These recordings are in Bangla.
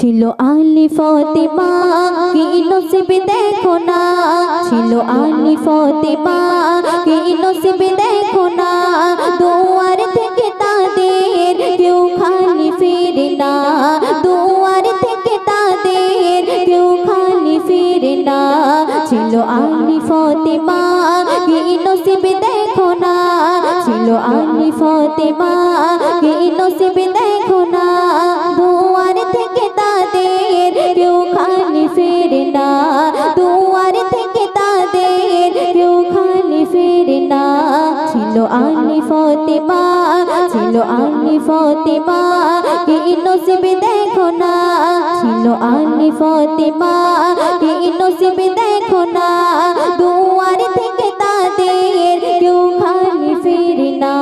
ছিল আলী ফাতেমা কি নসিব দেখো না, ছিল আলী ফাতেমা কি নসিব দেখো না, দুয়ার থেকে তাদের কেউ খালি ফিরে না, দুয়ার থেকে তাদের কেউ খালি ফিরে না। ছিল আলী ফাতেমা কি নসিব দেখো না, ছিল আলী ফাতেমা কি নসিব দেখো না, দুয়ার থেকে তাদের কেউ খালি ফিরে না, দুয়ার থেকে তাদের কেউ খালি ফিরে না। ছিল আলী ফাতেমা, ছিল আলী ফাতেমা কি নসিব দেখো না, ছিল আলী ফাতেমা কি নসিব দেখো না, দুয়ার থেকে তাদের কেউ খালি ফিরে না।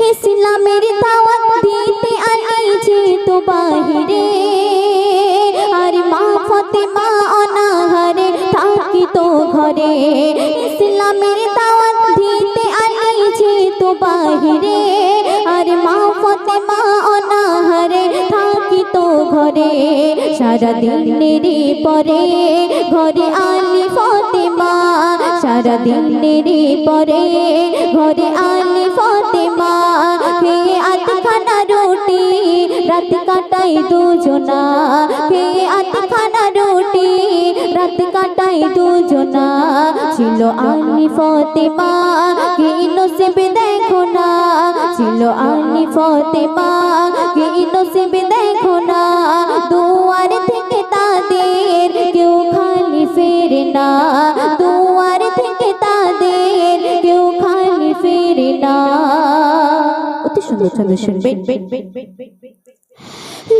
ইসলামের দাওয়াত দিতে আইছে তো বাহিরে, আর মা ফাতেমা অনাহারে থাকি তো ঘরে। ইসলামের দাওয়াত দিতে আইছে তো বাহিরে, আর মা ফাতেমা অনাহারে থাকি তো ঘরে। সারা দিনের পরে ঘরে আলী ফাতেমা, সারা দিনের পরে ঘরে আলী ফাতেমা, খেয়ে আধখানা রুটি রাত কাটাই দুজনা, খেয়ে আধখানা রুটি রাত কাটাই দুজনা। ছিল আলী ফাতেমা কি নসিব দেখো না, ছিল আলী ফাতেমা কি নসিব দেখো না, দুয়ার থেকে তাদের কেউ খালি ফিরে না, দুয়ার থেকে তাদের কেউ খালি ফিরে না। অতি সুন্দর ছন্দে শুনবেন।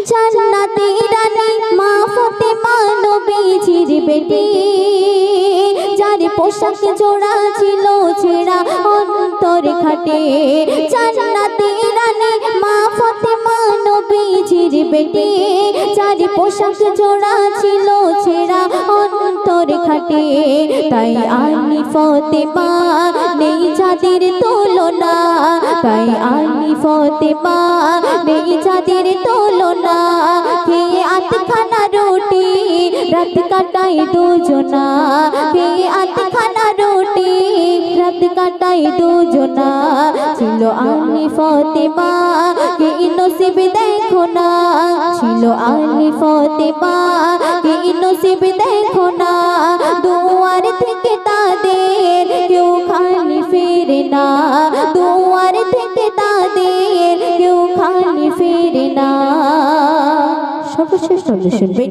জান্নাতি রানী মা ফাতেমা নবীজির বেটি, যার পোশাক জোড়া ছিল ছেঁড়া অন্তর খাটে। জান্নাতি রানী মা ফাতেমা নবীজির বেটি, যার পোশাক জোড়া ছিল ছেঁড়া অন্তর খাটে। তাই আলী ফাতেমা নেই যাদের তুলনা, তাই আলী ফাতেমা নেই যাদের তুলনা, খেয়ে আধখানা রুটি রাত কাটাই দুজনা, খেয়ে আধখানা রুটি রাত কাটাই দুজনা। ছিল আলী ফাতেমা কি নসিব দেখো না, ছিল আলী ফাতেমা কি নসিব দেখো না, দুয়ার থেকে তাদের কেউ খালি ফিরে না, দুয়ার থেকে তাদের কেউ খালি ফিরে না। সর্বশেষ শুনবেন।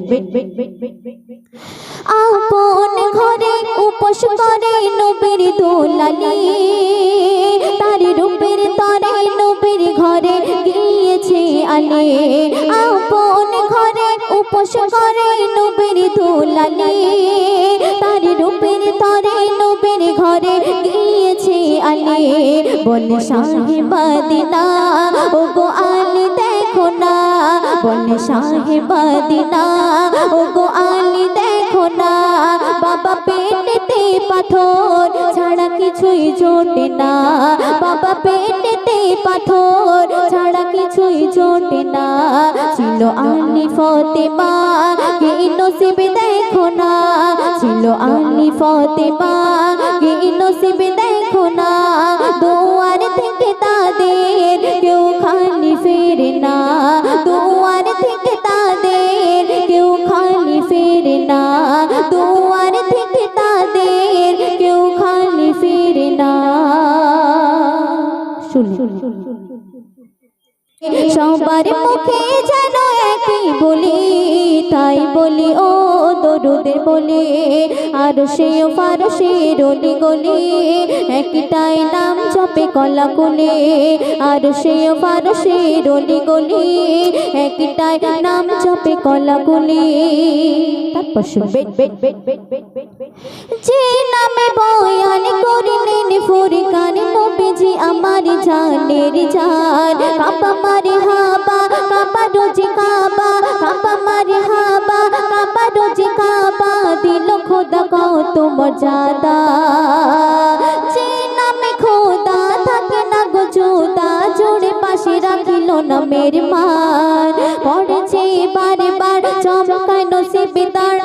আপন ঘরে উপোস করে নবীর দোলালি, তার রূপের তরে নবীর ঘরে গিয়েছে আলী। আপন ঘরে উপোস করে নবীর দোলালি, তার রূপের তরে নবীর ঘরে গিয়েছে আলী। বলে সাহেবাদিনা ও গো আলী দেখো না, বলে সাহেবাদিনা ও গো আলী দেখো না, বাবা পেটেতে পাথর ছাড়া কিছুই জোটে না, বাবা পেটেতে পাথর ছাড়া কিছুই জোটে না। ছিল আলী ফাতেমা কি নসিব দেখো না, ছিল আলী ফাতেমা কি নসিব দেখো না, দুয়ার থেকে তাদের কেউ খালি ফিরে না, দুয়ার থেকে তাদের কেউ খালি ফিরে না, দুয়ার থেকে তাদের কেউ খালি ফিরে না। সবার মুখে যেন একই বলি, তাই বলি ও দরুদের বলি, আর সেও ফারসের অলি গলি, একটাই নাম জপে কলা কুলে, আর সেও ফারসের অলি গলি, একটাই নাম জপে কলা কুলে। তারপর শুনবেন। যে নামে বয়ান করিলেন ফুরকান নবীজি আমার জানের জান, কাবা মারে হাবা কাবা রোজে কাবা, কাবা মারে হাবা কাবা রোজে কাবা, দিল খোদা কত মর্যাদা। যে নামে খোদা থাকে না গো জোদা, জোড়ে পাশে রাখি হলো না মের মান পড়েছে বারে বার চমকায় নসিবে তার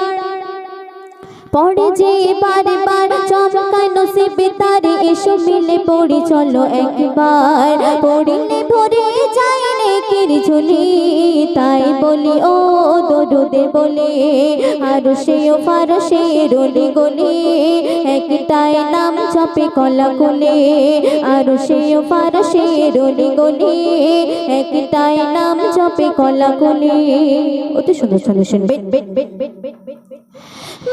পড়ে যে বারে বার চমকায় নসিবে তার এসো মিলে পড়ি চলো একবার পড়িলে ভরে যায় নেকির ঝুলি তাই বলি ও দরুদে বলে আরশে ও ফারশে রলি গলি একটাই নাম জপে কলা কোলে আরশে ও ফারশে রলি গলি একটাই নাম জপে কলা কোলে অতি সুন্দর ছন্দে শুনবেন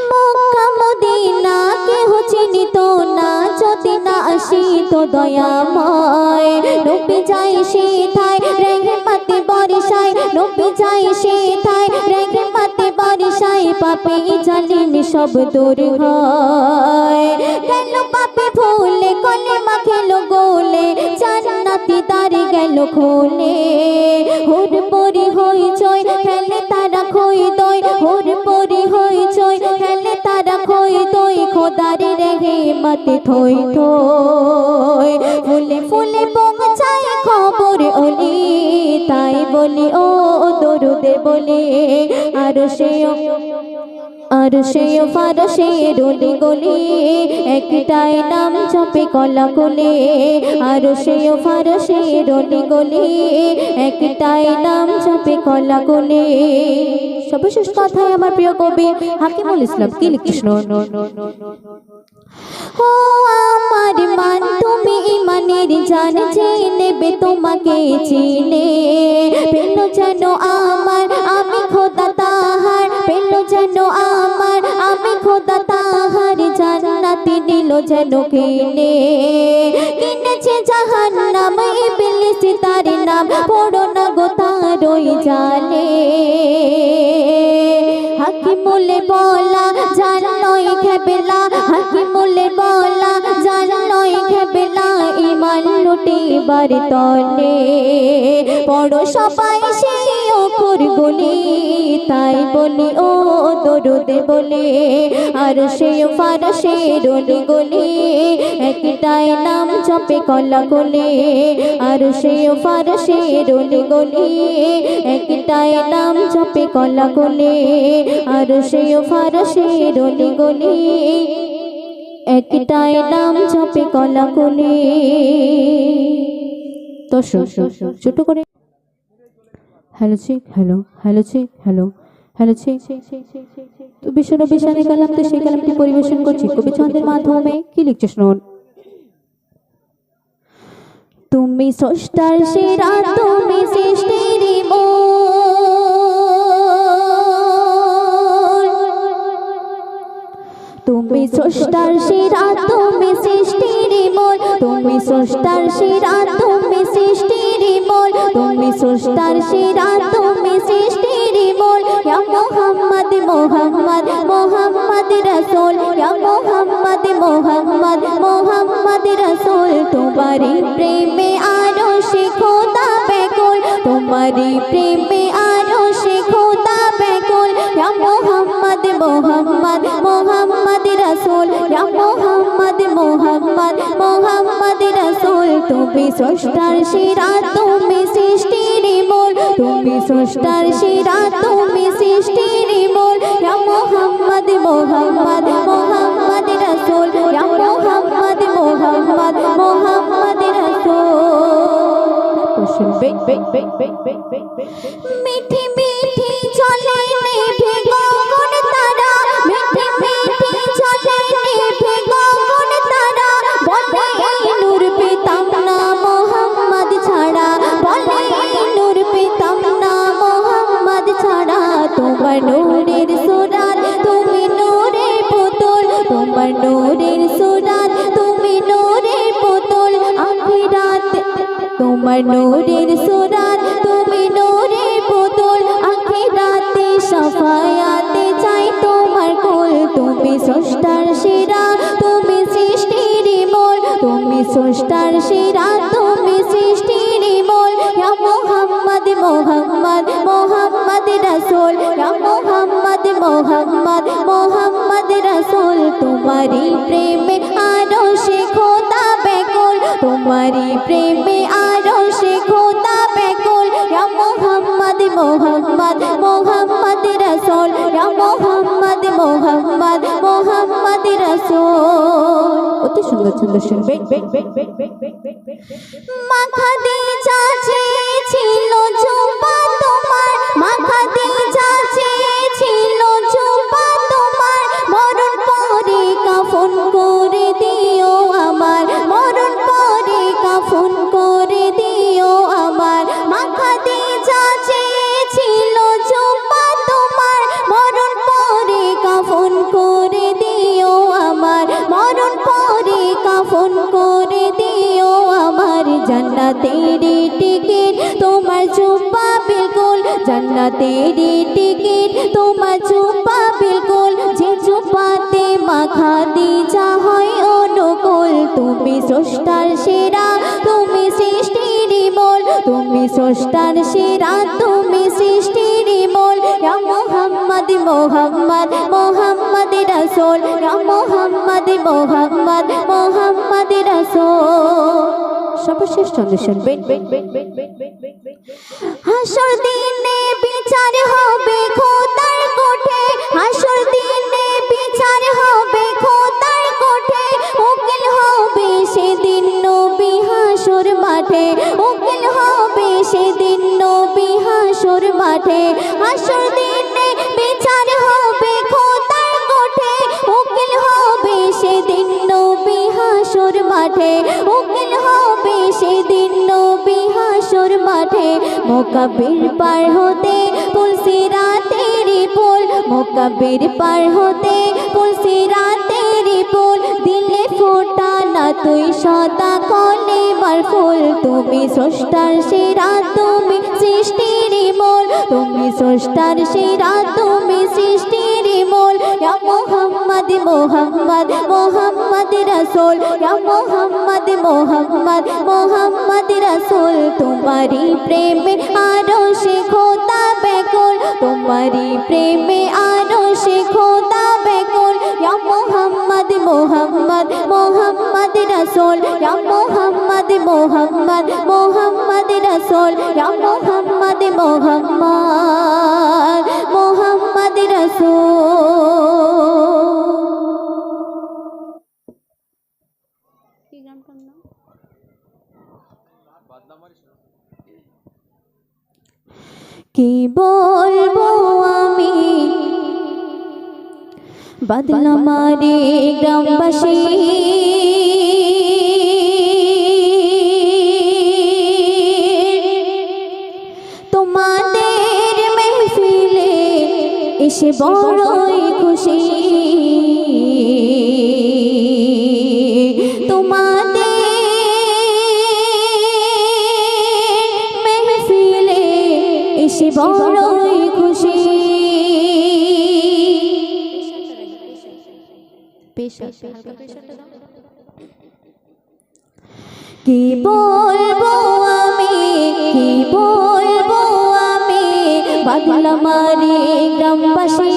মক্কা মদিনা কেহ চিনিত না যদি না আসিত দয়াময় নবী যায় সেথায় রহমতে বর্ষায় নবী যায় সেথায় রহমতে বর্ষায় পাপী জালিম সব দূর হয় গেল পাপী ভুলে কলেমা খেলো গোলে জান্নাতি দ্বার গেল খোলে হুর পরি হইচই খেলে তারা খই দই হুর পরি হইচই খেলে তারা খই দই খোদারি রহমত থই থই ফুলে ফুলে পৌঁছায় খবর ওলি তাই বলি ও দরুদে বলি আরশে ও ফারশে রলি গলি একটাই নাম জপে কলা কোলে আরশে ও ফারশে রলি গলি একটাই নাম জপে কলা কোলে সর্বশেষ কথায় আমার প্রিয় কবি হাকিমুল ইসলাম কি লিখছেন ও আমার মান তুমি ইমানের জান নেবে তোমাকে চিনে পেল যেন আমার আমি খোদা তাহার পেল যেন আমার আমি খোদা তাহার জান্নাতি দিল যেন কিনে কিনেছে জাহান্নাম ইবলিস তার নাম পড়ো না গো তারই জানে হাকিমুলে বলা জান নয় খেবেলা হাকিমুলে বলা জান নয় খেবেলা ইমান লুটিবার তলে পড়ো সবাই সেই অক্ষর গুলি তাই বলি ও দরুদে বলে আরশে ও ফারশে রলি গলি একটাই নাম জপে কলা কোলে আরশে ও ফারশে রলি গলি একটাই নাম জপে কলা কোলে আরশে ও ফারশে রলি গলি একটাই নাম জপে কলা কোলে তো ছোট করে hello check hello hello check hello hello check তো বিশ্বনবী শানে কালাম তো সেই কালামটি পরিবেশন করছি কবি ছন্দের মাধ্যমে কি লিখছে শুনুন তুমি স্রষ্টার সেরা তুমি সৃষ্টির মূল তুমি স্রষ্টার সেরা তুমি সৃষ্টির মূল তুমি স্রষ্টার সেরা তুমি সৃষ্টির মূল তুমি স্রষ্টার সেরা তুমি সৃষ্টির মূল ইয়া মুহাম্মদ মুহাম্মদ মুহাম্মদ রাসূল ইয়া মুহাম্মদ মুহাম্মদ মুহাম্মদ রাসূল তোমারি প্রেমে আরশে খোদা বেকুল তোমারি প্রেমে আরশে খোদা বেকুল ইয়া মুহাম্মদ মুহাম্মদ মুহাম্মদ রাসূল ইয়া মুহাম্মদ মুহাম্মদ মুহাম্মদ রাসূল তুমি স্রষ্টার সেরা তুমি সৃষ্টির মূল তুমি স্রষ্টার সেরা তুমি সৃষ্টির মূল ইয়া মুহাম্মদ মুহাম্মদ মুহাম্মদ রাসূল ইয়া মুহাম্মদ মুহাম্মদ মুহাম্মদ রাসূল মিঠি মিঠি চলে নেভে গগন তারা মিঠি মিঠি চলে নেভে গগন তারা বলে নূর পেতাম না মোহাম্মদ ছাড়া বলে নূর পেতাম না মোহাম্মদ ছাড়া তোমার নূরের সুরাত তুমি নূরের পুতুল তোমার নূরের সুরাত তুমি নূরের পুতুল আখিরাত তোমার নূরের সুরাত তুমি নূরের পুতুল আখিরাতে শাফায়াতে চাই তোমার কুল তুমি স্রষ্টার সেরা তুমি সৃষ্টির মূল তুমি স্রষ্টার সেরা তুমি সৃষ্টির মূল ইয়া মুহাম্মদ মুহাম্মদ মুহাম্মদ রাসূল ইয়া মুহাম্মদ মুহাম্মদ মুহাম্মদ রাসূল তোমারি প্রেমে আরশে খোদা বেকুল তোমারি প্রেমে আরশে খোদা বেকুল সুন্দর সুন্দর শুনবেন। মা খাদিজা চেয়েছিল জুব্বা তোমার, মা খাদিজা চেয়েছিল জুব্বা তোমার, মরণ পরে কাফন করে দিও আমার, মরণ পরে কাফন করে দিও আমার। মা খাদিজা চেয়েছিল জুব্বা তোমার, মরণ পরে কাফন করে দিও আমার, মরণ পরে কাফন করে দিও আমার। জান্নাতের টিকিট তোমার জুব্বা বিলকুল, জান্নাতের টিকিট তোমার জুব্বা বিলকুল, যে জুব্বাতে মা খাদিজা হয় অনুকূল। তুমি স্রষ্টার সেরা, তুমি সৃষ্টির মূল, তুমি স্রষ্টার সেরা, তুমি সৃষ্টির মূল। ইয়া মুহাম্মদ মুহাম্মদ মুহাম্মদ রাসূল, ইয়া মুহাম্মদ মুহাম্মদ মুহাম্মদ রাসূল। সর্বশেষ চন্দ্র শুনবেন। হাসর দিনে বিচার হবে খোদার কোঠে, হাসর দিনে বিচার হবে খোদার কোঠে, উকিল হবে সেদিন নবী হাসর মাঠে, উকিল হবে সেদিন নবী হাসর মাঠে। হাসর দিনে বিচার হবে খোদার কোঠে, উকিল হবে সেদিন নবী হাসর মাঠে, উকিল হবে সেদিন নবী হাসর মাঠে। মুকাব্বির পার হতে পুলসিরাতের পুল, মুকাব্বির পার হতে পুলসিরাতের পুল, দিলে ফোটা না তুই সদা কলেমার ফুল। তুমি স্রষ্টার সেরা, তুমি সৃষ্টির মূল, তুমি স্রষ্টার সেরা, তুমি সৃষ্টির মূল। ইয়া মুহাম্মদ মুহাম্মদ মুহাম্মদ রাসূল, ইয়া মুহাম্মদ মুহাম্মদ মুহাম্মদ রাসূল। তোমারি প্রেমে আরশে খোদা ব্যাকুল, তোমারি প্রেমে আরশে খোদা ব্যাকুল। ইয়া মুহাম্মদ মুহাম্মদ মুহাম্মদ রাসূল, ইয়া মুহাম্মদ মুহাম্মদ মুহাম্মদ রাসূল, ইয়া মুহাম্মদ মুহাম্মদ মুহাম্মদ রাসূল। কি গ্রামটার নাম? কি বলবো আমি বদলামারে গ্রামবাসী, তোমাদের মেহফিলে এসে বড়ই খুশি, তোমাদের মেহফিলে এসে বড়ই খুশি। কি বলবো আমি, কি বলবো আমি বদলামারে গ্রামবাসী,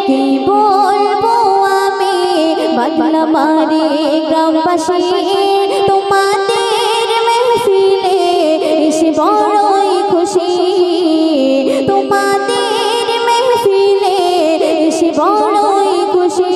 কি বলবো আমি বদলামারে গ্রামবাসী, তোমাদের মেহফিলে এসে বড়ই খুশি, তোমাদের মেহফিলে এসে বড়ই খুশি।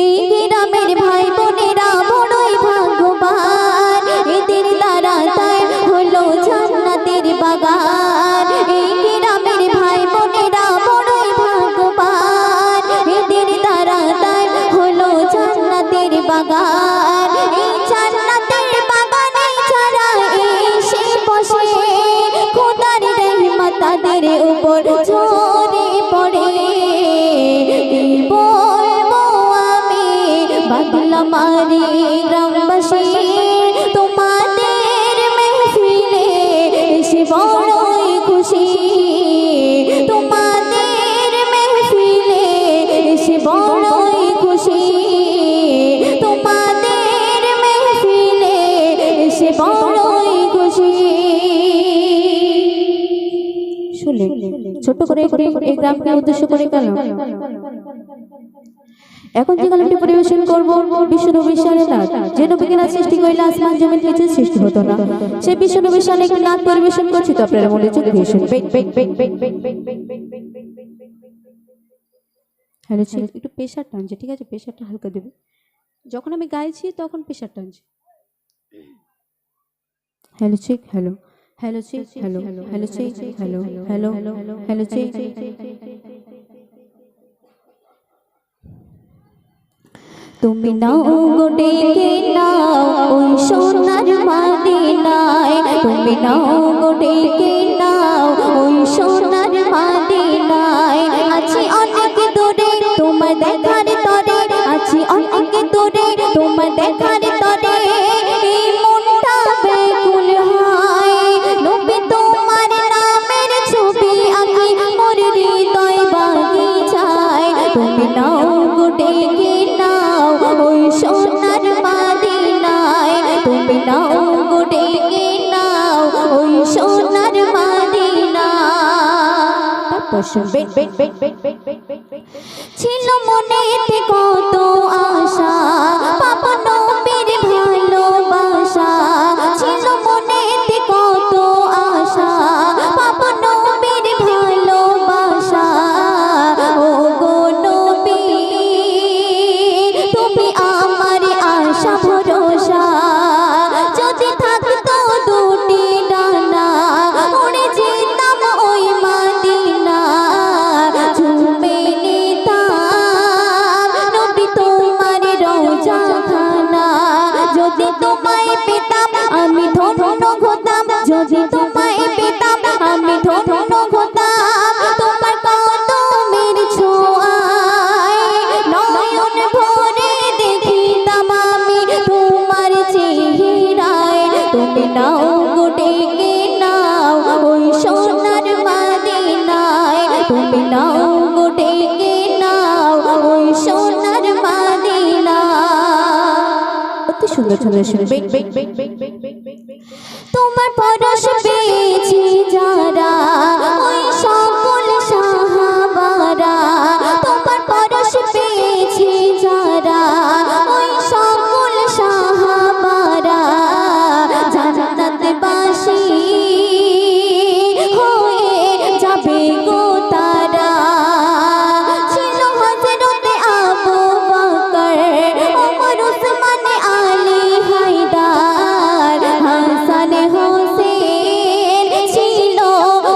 এই গ্রামের ভাই বোনেরা বড়ই ভাগ্যবান, এদের দ্বারা তাই হলো জান্নাতের বাগান। এই গ্রামের ভাই বোনেরা বড়ই ভাগ্যবান, এদের দ্বারা তাই হলো জান্নাতের বাগান। এই জান্নাতের বাগানে যারা এসে বসে, খোদার রহমত তাদের উপর ঝরে পড়ে। বদলামারে গ্রামবাসী, তোমাদের মেহফিলে এসে বড়ই খুশি, তোমাদের মেহফিলে এসে বড়ই খুশি, তোমাদের মেহফিলে এসে বড়ই খুশি। শুনলে ছোট করে এই গ্রামকে উদ্দেশ্য করে কেন? এখন যে গানটি পরিবেশন করব বিশ্বনবীর শানে নাত, যে নবীকে না সৃষ্টি করিলে আসমান জমিন কিছু সৃষ্টি হতো না, সেই বিশ্বনবীর শানে একটি নাত পরিবেশন করছি, তো আপনারা মনোযোগ দিয়ে শুনবেন। হ্যালো চেক, একটু প্রেশার টানছে, ঠিক আছে? প্রেশারটা হালকা দেবে। যখন আমি গাইছি তখন প্রেশার টানছে। Hello check, hello hello check, hello hello check, hello hello hello check. তুমি নাও গো ডেকে নাও ওই সোনার মদিনায়, তুমি নাও গো ডেকে নাও ওই সোনার মদিনায়। আছি অনেক দূরে তোমার দেখার তরে, আছি অনেক দূরে তোমার দেখার তরে, এই মনটা ব্যাকুল হয়। নবী তোমার নামের ছবি আঁকি মোর হৃদয় বাগিচায়। তুমি নাও গো ডেকে নাও ওই সোনার মদিনায়, তুমি নাও গো ডেকে নাও ওই সোনার মদিনায়। ছিল মনেতে কত আশা পাবো নবীর ভালোবাসা, ছিল মনেতে কত আশা পাবো নবীর ভালোবাসা। ও গো নবী তুমি আমার আশা ভরসা, যদি থাকতো দুটি ডানা উড়ে যেতাম ওই মদিনা, ঝুমে নিতাম নবী তোমার রওজা খানা। যদি তোমায় পেতাম আমি ধন্য হতাম, যদি তোমায় পেতাম আমি ধন্য হতাম। তোমার কদমের ছোঁয়ায় নয়ন ভরে দেখিতাম আমি তোমার চেহারায়। তুমি নাও গো ডেকে নাও ওই সোনার মদিনায়, তুমি নাও গো ডেকে নাও ওই সোনার মদিনায়। অতি সুন্দর সুন্দর শুনবে। তোমার পরশ পেয়েছি যারা ওই সকল সাহাবারা, তোমার পরশ পেয়েছি যারা ওই সকল সাহাবারা, জান্নাতবাসী হয়ে যাবে গো তারা। ছিল হযরতে আবু বকর, ওমর, উসমান, আলী, হায়দার, হাসান, হোসেন, ছিল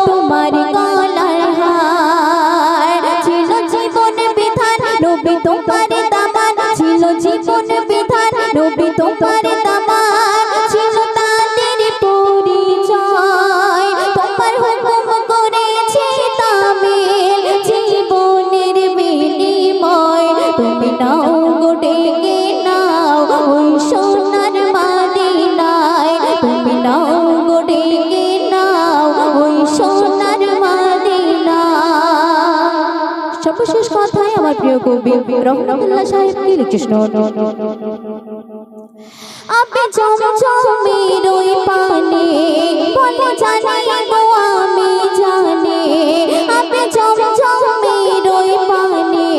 তোমার গলার হার। ছিল জীবন বিধান নবী তোমার দামান, ছিল জীবন বিধান নবী তোমার দামান। ছিল তাদের পরিচয় তোমার হুকুম করেছে তামিল, জীবনের বিনিময়। তুমি নাও গো ডেকে নাও ওই সোনার মদিনায়, তুমি নাও গো ডেকে নাও ওই সোনার মদিনায়। সর্বশেষ কথায় আমার প্রিয় কবি রহমতুল্লাহ সাহেব কি লিখেছেন, আপনি জমজমের ওই পানে বলে জানি গো আমি জানি, আপনি জমজমের ওই পানে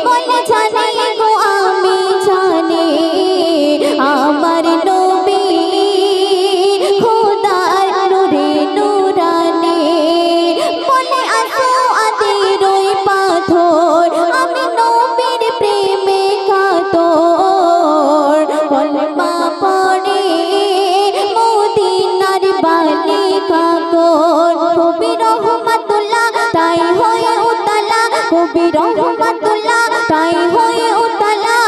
বলে জানি গো আমি জানি। আমার নবী খোদার নূরে নূরানি, বলে আসো আদির ওই পাথর আমি নবীর প্রেমে কাতর। কলমা পড়ে মদিনার বালিকা কোন, কবি রহমাতুল্লাহ তাই হয়ে উতলা, কবি রহমাতুল্লাহ তাই হয়ে উতলা।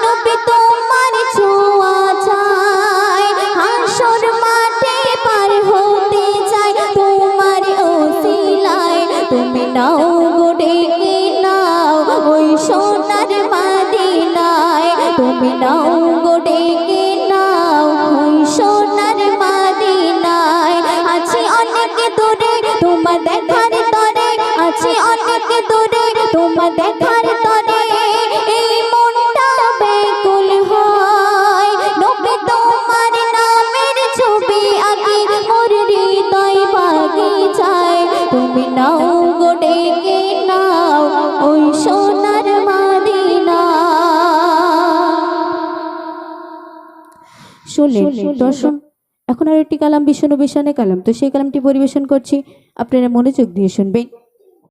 নবী তোমার ছোঁয়া চাই, হাসর মাঠে পার হতে চাই তোমার ওসিলায়। তুমি নাও গো ডেকে নাও ওই সোনার মদিনায়, তুমি নাও গো ডেকে নাও ওই সোনার মদিনায়। আছি অনেক দূরে তোমার দেখার তরে, আছি অনেক দূরে তোমার দেখার তরে, এই মনটা ব্যাকুল হয়। নবী তোমার নামের ছবি আঁকি মোর হৃদয় বাগিচায়। তুমি নাও গো ডেকে নাও ওই সোনার মদিনায়। শুনলেন দর্শন, এখন আর একটি কালাম বিষ্ণু বিশানে কালাম, তো সেই কালামটি পরিবেশন করছি, আপনারা মনোযোগ দিয়ে শুনবেন।